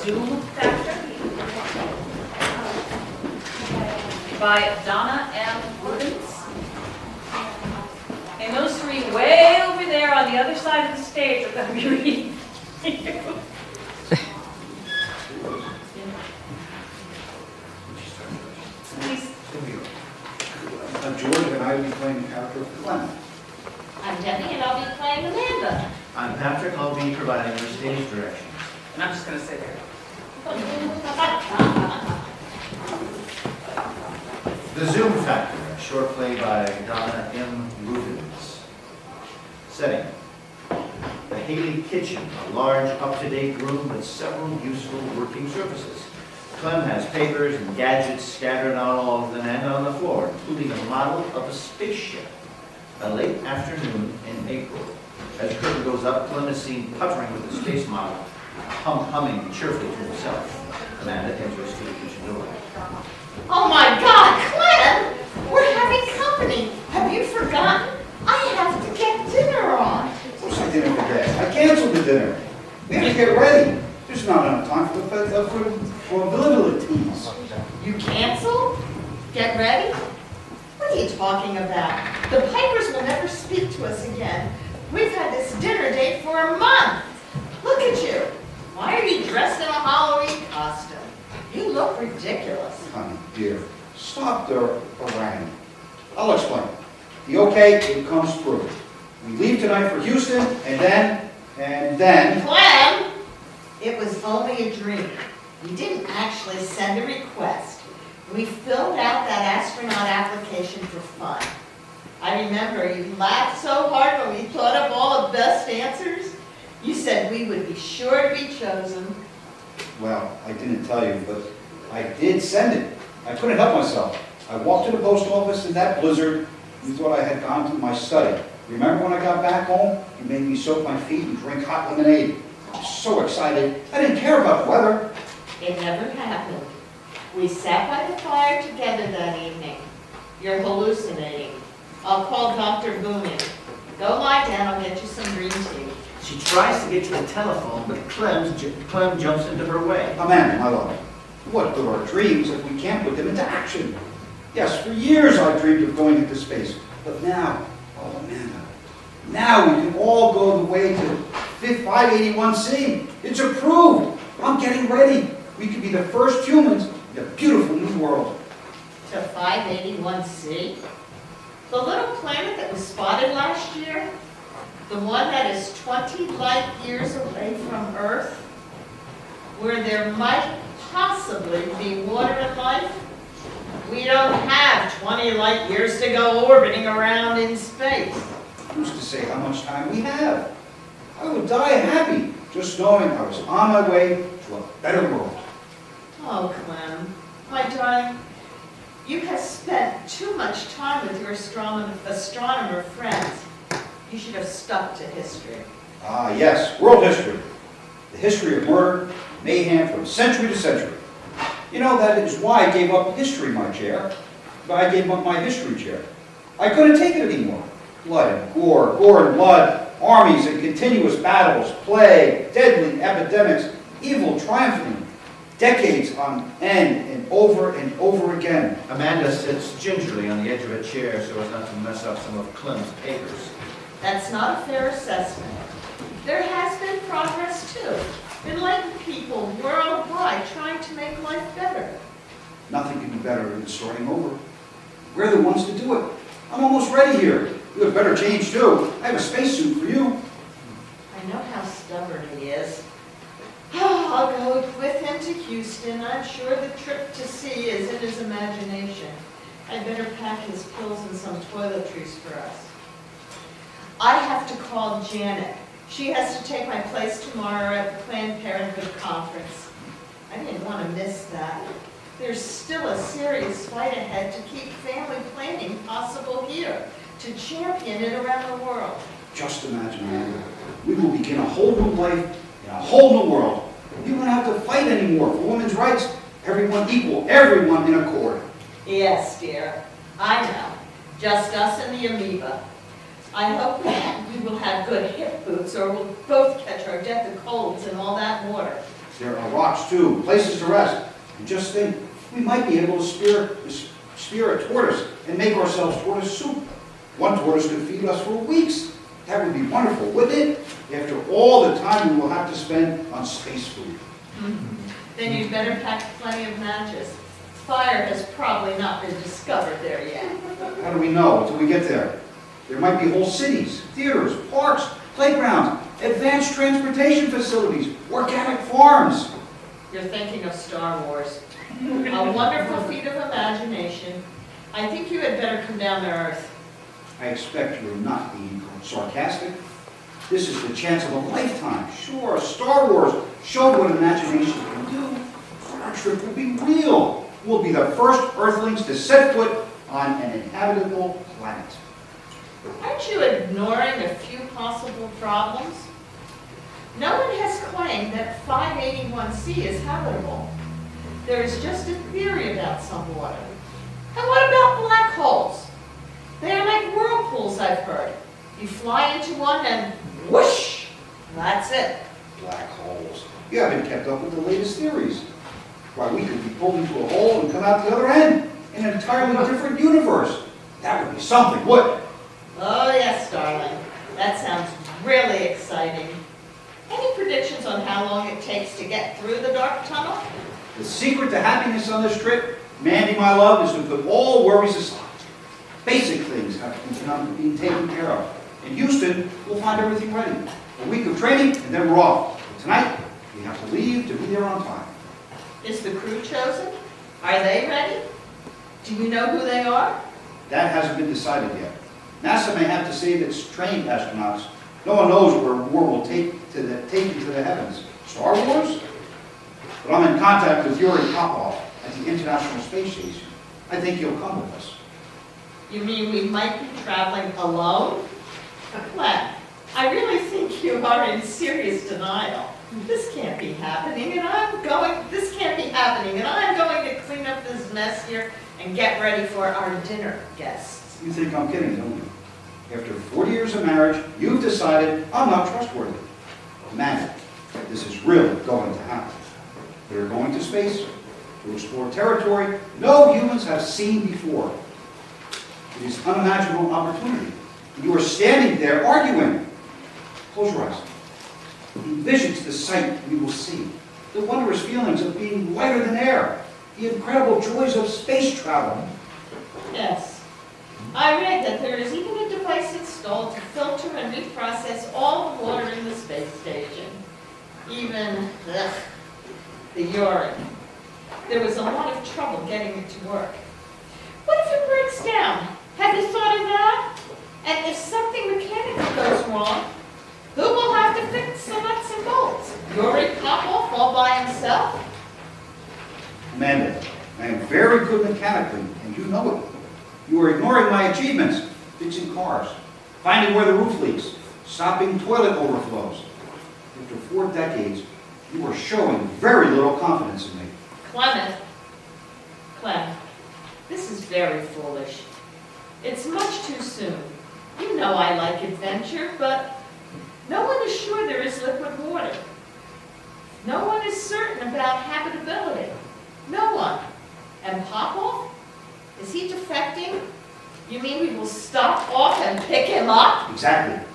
Zoom Factor by Donna M. Rubens. And those three way over there on the other side of the stage are going to be reading to you. Please. George and I will be playing the character of Clem. I'm Debbie, and I'll be playing Amanda. I'm Patrick. I'll be providing your stage directions. And I'm just going to sit there. The Zoom Factor, a short play by Donna M. Rubens. Setting: the Haley kitchen, a large, up-to-date room with several useful working surfaces. Clem has papers and gadgets scattered on all of them and on the floor, including a model of a spaceship. A late afternoon in April. As the curtain goes up, Clem is seen puttering with the space model, humming cheerfully to himself. Amanda enters through the kitchen door. Oh my God, Clem! We're having company. Have you forgotten? I have to get dinner on. What's the dinner today? I canceled the dinner. We have to get ready. There's not enough time for abilities. You cancel? Get ready? What are you talking about? The Pipers will never speak to us again. We've had this dinner date for a month. Look at you. Why are you dressed in a Halloween costume? You look ridiculous. Honey, dear, stop the harangue. I'll explain. The okay, it comes through. We leave tonight for Houston, and then... Clem! It was only a dream. We didn't actually send a request. We filled out that astronaut application for fun. I remember you laughed so hard when we thought up all the best answers. You said we would be sure to be chosen. Well, I didn't tell you, but I did send it. I couldn't help myself. I walked to the post office in that blizzard. You thought I had gone to my study. Remember when I got back home? You made me soak my feet and drink hot lemonade. I was so excited. I didn't care about the weather. It never happened. We sat by the fire together that evening. You're hallucinating. I'll call Dr. Boone. Go lie down, I'll get you some green tea. She tries to get to the telephone, but Clem jumps into her way. Amanda, my love, what good are dreams if we can't put them into action? Yes, for years I've dreamed of going into space, but now, oh Amanda, now we can all go the way to 581c. It's approved. I'm getting ready. We could be the first humans in a beautiful new world. To 581c? The little planet that was spotted last year? The one that is 20 light years away from Earth? Where there might possibly be water and life? We don't have 20 light years to go orbiting around in space. Who's to say how much time we have? I would die happy just knowing I was on my way to a better world. Oh, Clem, my darling, you have spent too much time with your astronomer friends. You should have stuck to history. Ah, yes, world history. The history of murder, mayhem from century to century. You know, that is why I gave up history, my chair. I gave up my history chair. I couldn't take it anymore. Blood and gore and blood, armies and continuous battles, plague, deadly epidemics, evil triumphing, decades on end and over again. Amanda sits gingerly on the edge of a chair so as not to mess up some of Clem's papers. That's not a fair assessment. There has been progress too. Enlightened people worldwide trying to make life better. Nothing could be better than starting over. We're the ones to do it. I'm almost ready here. You have better change too. I have a spacesuit for you. I know how stubborn he is. I'll go with him to Houston. I'm sure the trip to sea is in his imagination. I'd better pack his pills and some toiletries for us. I have to call Janet. She has to take my place tomorrow at the Planned Parenthood conference. I didn't want to miss that. There's still a serious fight ahead to keep family planning possible here, to champion it around the world. Just imagine, Amanda. We will begin a whole new life in a whole new world. We won't have to fight anymore for women's rights. Everyone equal, everyone in accord. Yes, dear. I know. Just us and the amoeba. I hope that we will have good hip boots or we'll both catch our death of colds in all that water. There are rocks too, places to rest. And just think, we might be able to spear a tortoise and make ourselves tortoise soup. One tortoise could feed us for weeks. That would be wonderful, wouldn't it? After all the time we will have to spend on space food. Then you'd better pack plenty of matches. Fire has probably not been discovered there yet. How do we know until we get there? There might be whole cities, theaters, parks, playgrounds, advanced transportation facilities, organic farms. You're thinking of Star Wars. A wonderful feat of imagination. I think you had better come down to Earth. I expect you're not being sarcastic. This is the chance of a lifetime. Sure, Star Wars showed what imagination can do. Our trip will be real. We'll be the first Earthlings to set foot on an inhabitable planet. Aren't you ignoring a few possible problems? No one has claimed that 581c is habitable. There is just a theory about some water. And what about black holes? They are like whirlpools, I've heard. You fly into one and whoosh, that's it. Black holes. You haven't kept up with the latest theories. Why, we could be pulled into a hole and come out the other end in an entirely different universe. That would be something, wouldn't it? Oh yes, darling. That sounds really exciting. Any predictions on how long it takes to get through the dark tunnel? The secret to happiness on this trip, Mandy, my love, is to put all worries aside. Basic things have to be taken care of. In Houston, we'll find everything ready. A week of training, and then we're off. But tonight, we have to leave to be there on time. Is the crew chosen? Are they ready? Do you know who they are? That hasn't been decided yet. NASA may have to save its trained astronauts. No one knows where war will take you to the heavens. Star Wars? But I'm in contact with Yuri Popov at the International Space Station. I think he'll come with us. You mean we might be traveling alone? Glenn, I really think you are in serious denial. This can't be happening, and I'm going to clean up this mess here and get ready for our dinner guests. You think I'm kidding, don't you? After 40 years of marriage, you've decided I'm not trustworthy. Imagine, this is really going to happen. We're going to space to explore territory no humans have seen before. It is unimaginable opportunity. You are standing there arguing. Close your eyes. Envisions the sight we will see, the wondrous feelings of being lighter than air, the incredible joys of space travel. Yes. I read that there is even a device installed to filter and reprocess all the water in the space station. Even, the urine. There was a lot of trouble getting it to work. What if it breaks down? Have you thought of that? And if something mechanical goes wrong, who will have to fix the nuts and bolts? Yuri Popov all by himself? Amanda, I am very good mechanically, and you know it. You are ignoring my achievements, fixing cars, finding where the roof leaks, stopping toilet overflows. After 4 decades, you are showing very little confidence in me. Clement, this is very foolish. It's much too soon. You know I like adventure, but no one is sure there is liquid water. No one is certain about habitability. No one. And Popov? Is he defecting? You mean we will stop off and pick him up? Exactly.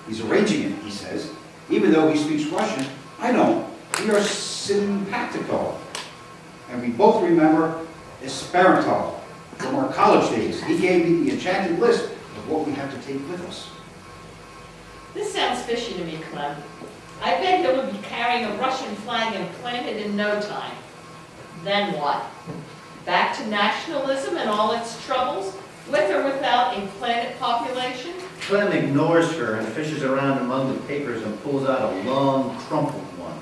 He's arranging it, he says. Even though he speaks Russian, I don't. We are simpatico. And we both remember Esperanto from our college days. He gave me the enchanted list of what we have to take with us. This sounds fishy to me, Clem. I bet he'll be carrying a Russian flag implanted in no time. Then what? Back to nationalism and all its troubles, with or without a planet population? Clem ignores her and fishes around among the papers and pulls out a long, crumpled one.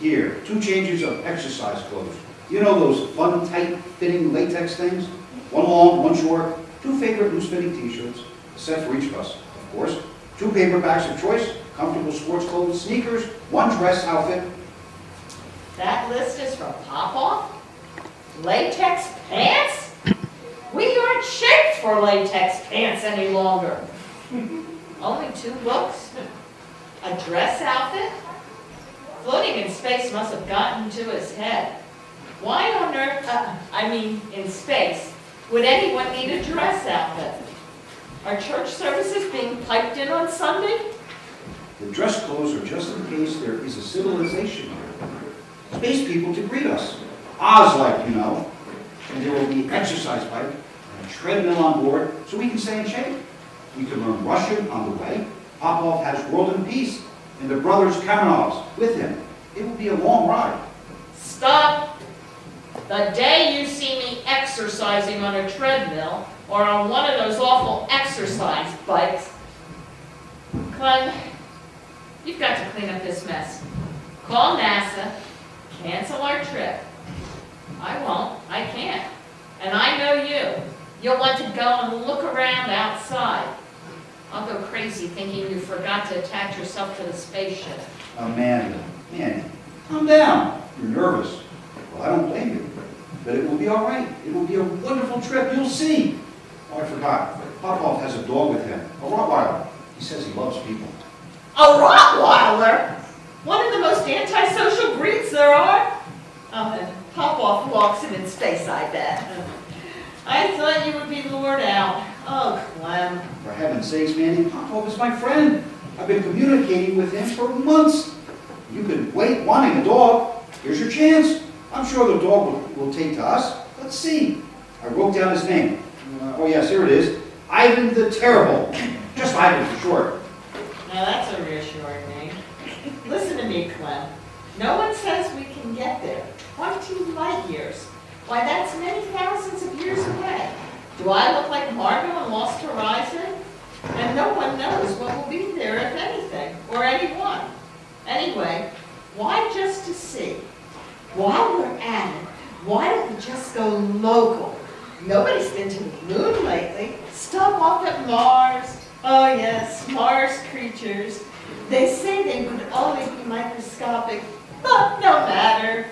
Here, 2 changes of exercise clothes. You know those fun, tight-fitting latex things? One long, one short. 2 favorite loose-fitting t-shirts, a set for each of us, of course. 2 paperbacks of choice, comfortable sports clothes, sneakers, 1 dress outfit. That list is from Popov? Latex pants? We aren't shaped for latex pants any longer. Only 2 books? A dress outfit? Floating in space must have gotten to his head. Why on earth, in space, would anyone need a dress outfit? Are church services being piped in on Sunday? The dress clothes are just in case there is a civilization here. Space people to greet us. Oz-like, you know. And there will be an exercise bike and a treadmill on board so we can stay in shape. We can learn Russian on the way. Popov has World and Peace and the brothers Kamenovs with him. It will be a long ride. Stop! The day you see me exercising on a treadmill or on one of those awful exercise bikes, Clem, you've got to clean up this mess. Call NASA, cancel our trip. I won't, I can't. And I know you. You'll want to go and look around outside. I'll go crazy thinking you forgot to attach yourself to the spaceship. Amanda, calm down. You're nervous. Well, I don't blame you. But it will be all right. It will be a wonderful trip. You'll see. Oh, I forgot. Popov has a dog with him, a Rottweiler. He says he loves people. A Rottweiler? One of the most antisocial breeds there are? Oh, and Popov walks him in space, I bet. I thought you would be lured out. Oh, Clem. For heaven's sakes, Mandy, Popov is my friend. I've been communicating with him for months. You've been wanting a dog. Here's your chance. I'm sure the dog will take to us. Let's see. I wrote down his name. Oh, yes, here it is. Ivan the Terrible. Just Ivan for short. Now that's a reassuring name. Listen to me, Clem. No one says we can get there. 20 light years. Why, that's many thousands of years away. Do I look like Margot in Lost Horizon? And no one knows what will be there, if anything, or anyone. Anyway, why just to see? While we're at it, why don't we just go local? Nobody's been to the moon lately. Stop off at Mars. Oh yes, Mars creatures. They say they would only be microscopic, but no matter.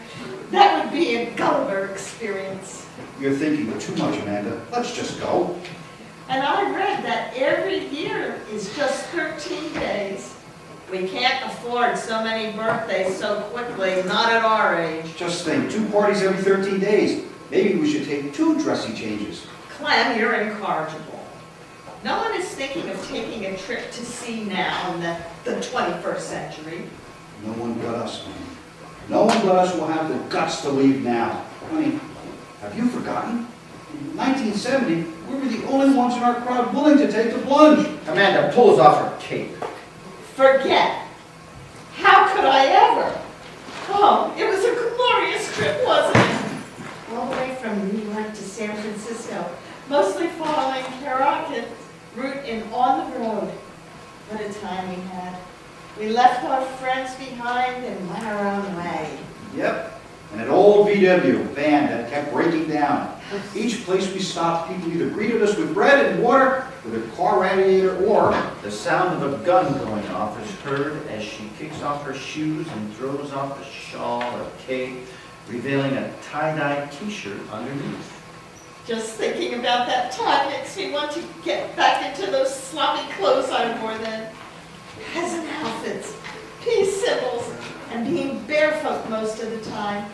That would be a Gulliver experience. You're thinking too much, Amanda. Let's just go. And I read that every year is just 13 days. We can't afford so many birthdays so quickly, not at our age. Just think, 2 parties every 13 days. Maybe we should take 2 dressy changes. Clem, you're incorrigible. No one is thinking of taking a trip to sea now in the 21st century. No one but us, honey. No one but us will have the guts to leave now. Honey, have you forgotten? In 1970, we were the only ones in our crowd willing to take the plunge. Amanda pulls off her cape. Forget. How could I ever? Oh, it was a glorious trip, wasn't it? All the way from New York to San Francisco, mostly following Caraca's route and on the road. What a time we had. We left our friends behind and went our own way. Yep, and an old VW van that kept breaking down. Each place we stopped, people either greeted us with bread and water, with a car radiator, or The sound of a gun going off is heard as she kicks off her shoes and throws off a shawl or cape, revealing a tie-dye t-shirt underneath. Just thinking about that time makes me want to get back into those sloppy clothes I wore then. Peasant outfits, peace symbols, and being barefoot most of the time.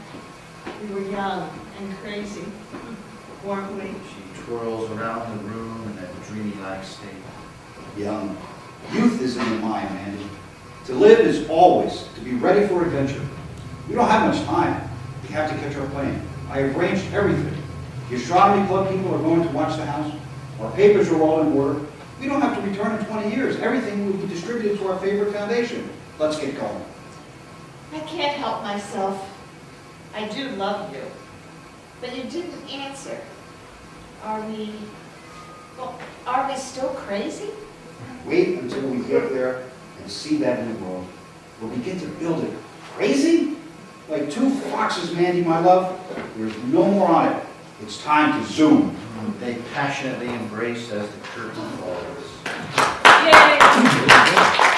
We were young and crazy, weren't we? She twirls around the room in a dreamy-like state. young. Youth is in the mind, Mandy. To live is always to be ready for adventure. We don't have much time. We have to catch our plane. I have arranged everything. The astronomy club people are going to watch the house. Our papers are all in order. We don't have to return in 20 years. Everything will be distributed to our favorite foundation. Let's get going. I can't help myself. I do love you. But you didn't answer. Are we still crazy? Wait until we get there and see that new world. We'll begin to build it. Crazy? Like 2 foxes, Mandy, my love. There's no more on it. It's time to zoom. They passionately embrace as the curtain falls. Yay!